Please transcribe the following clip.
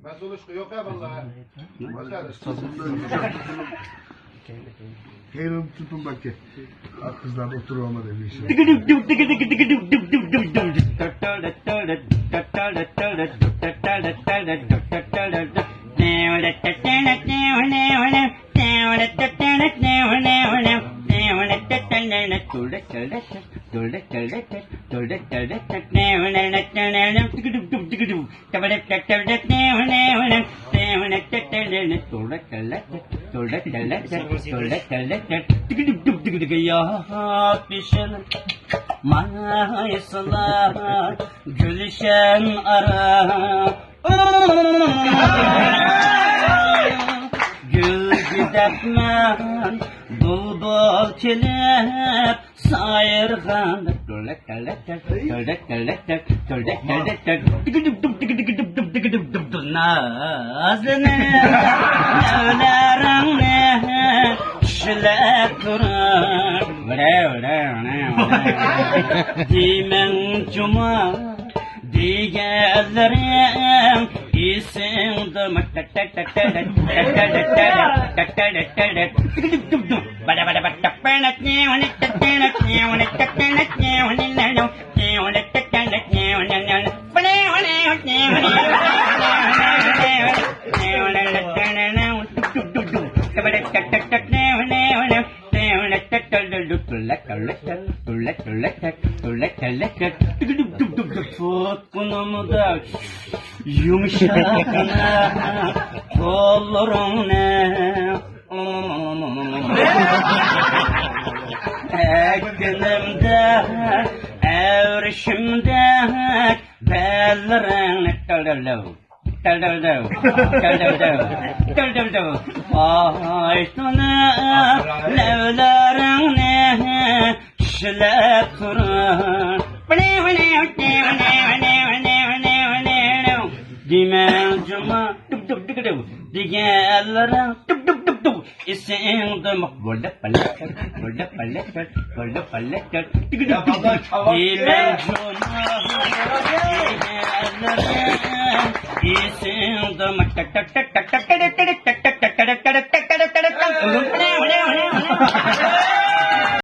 Mesuluşku yok ya vallahi. Heyrim tutun bak ki. Kızlar oturuyor demiş. Mayıslar gülşen ara gül gidetmen bulbul kelep sayırgan nazını evlerini şilep durur dimen cuma diğerlerim isimdim Tutkunumda yumuşakına kollarım ne Eklimde evrişimde bellerin Aytını levlerini şilep durur Dimen cuma diğerlerin isimdim Burada palekler Dimen cuma diğerlerin isimdim